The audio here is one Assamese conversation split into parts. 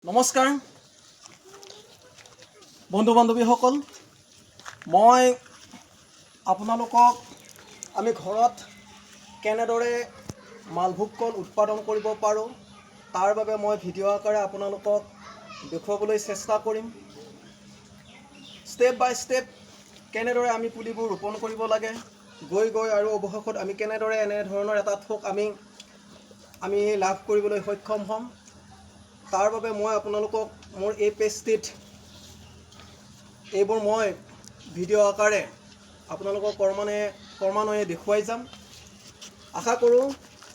নমস্কাৰ বন্ধু বান্ধৱীসকল, মই আপোনালোকক আমি ঘৰত কেনেদৰে মালভোগ কল উৎপাদন কৰিব পাৰোঁ তাৰ বাবে মই ভিডিঅ' আকাৰে আপোনালোকক দেখুৱাবলৈ চেষ্টা কৰিম। ষ্টেপ বাই ষ্টেপ কেনেদৰে আমি পুলিবোৰ ৰোপণ কৰিব লাগে, গৈ আৰু অৱশেষত আমি কেনেদৰে এনেধৰণৰ এটা থোক আমি লাভ কৰিবলৈ সক্ষম হ'ম, তাৰ বাবে মই আপোনালোকক মোৰ এই পেজটিত এইবোৰ মই ভিডিঅ' আকাৰে আপোনালোকক ক্ৰমান্বয়ে দেখুৱাই যাম। আশা কৰোঁ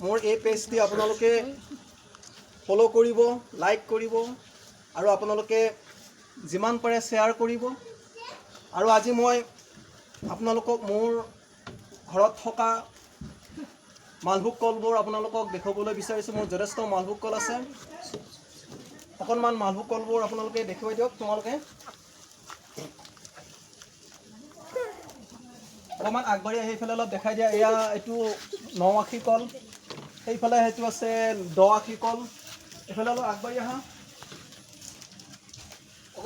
মোৰ এই পেজটি আপোনালোকে ফ'ল' কৰিব, লাইক কৰিব আৰু আপোনালোকে যিমান পাৰে শ্বেয়াৰ কৰিব। আৰু আজি মই আপোনালোকক মোৰ ঘৰত থকা মালভোগ কলবোৰ আপোনালোকক দেখুৱাবলৈ বিচাৰিছোঁ। মোৰ যথেষ্ট মালভোগ কল আছে। অকণমান মালভোগ কলবোৰ আপোনালোকে দেখুৱাই দিয়ক। তোমালোকে অকণমান আগবাঢ়ি আহি এইফালে অলপ দেখাই দিয়া। এইটো 9 আখি কল, সেইফালে সেইটো আছে 10 আখি কল। এইফালে অলপ আগবাঢ়ি আহা।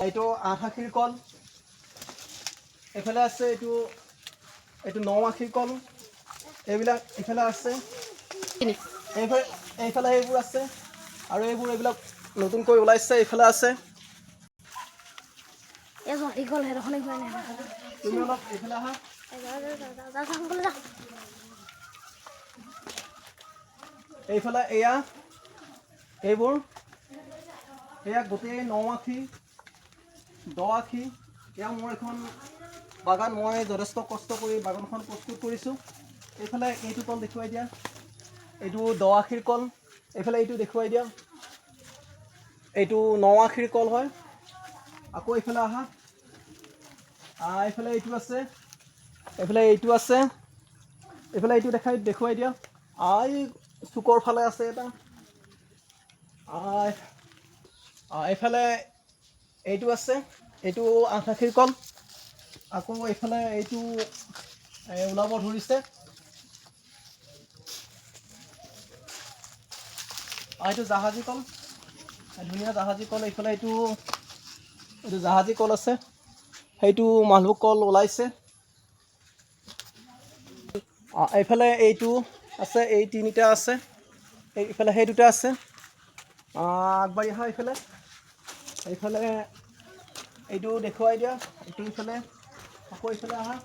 এইটো 8 আখিৰ কল। এইফালে আছে এইটো 9 আখিৰ কল। এইবিলাক এইফালে আছে, এইফালে এইবোৰ আছে আৰু এইবিলাক নতুনকৈ ওলাইছে। এইফালে আছে, তুমি অলপ এইফালে আহা। এইফালে এইবোৰ গোটেই 9 আখি 10 আখি। এয়া মোৰ এখন বাগান, মই যথেষ্ট কষ্ট কৰি বাগানখন প্ৰস্তুত কৰিছোঁ। এইফালে এইটো কল দেখুৱাই দিয়া, এইটো 10 আখিৰ কল। এইফালে এইটো দেখুৱাই দিয়া, এইটো 9 আখিৰ কল হয়। আকৌ এইফালে আহা, এইফালে এইটো আছে, এইফালে এইটো আছে, এইফালে এইটো দেখুৱাই দিয়া। এই চুকৰ ফালে আছে এটা। এইফালে এইটো আছে, এইটো 8 আখিৰ কল। আকৌ এইফালে এইটো ওলাব ধৰিছে। এইটো জাহাজী কল, ধুনীয়া জাহাজী কল। এইফালে এইটো জাহাজী কল আছে, সেইটো মালভোগ কল ওলাইছে। এইফালে এইটো আছে, এই তিনিটা আছে। এইফালে সেই দুটা আছে। আগবাঢ়ি আহা। এইফালে এইটো দেখুৱাই দিয়া, এইটো এইফালে। আকৌ এইফালে আহা।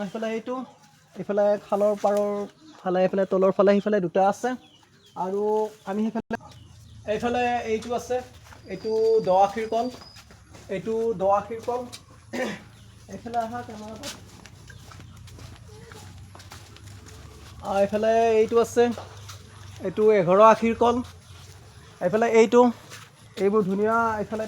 এইফালে এইফালে খালৰ পাৰৰ ফালে, এইফালে তলৰ ফালে সেইফালে দুটা আছে। আৰু আমি এইফালে এইটো আছে, এইটো 10 আখিৰ কল। এইটো 10 আখিৰ কল। এইফালে আহা কেমেৰাটো। এইফালে এইটো আছে, এইটো 11 আখিৰ কল। এইফালে এইবোৰ ধুনীয়া। এইফালে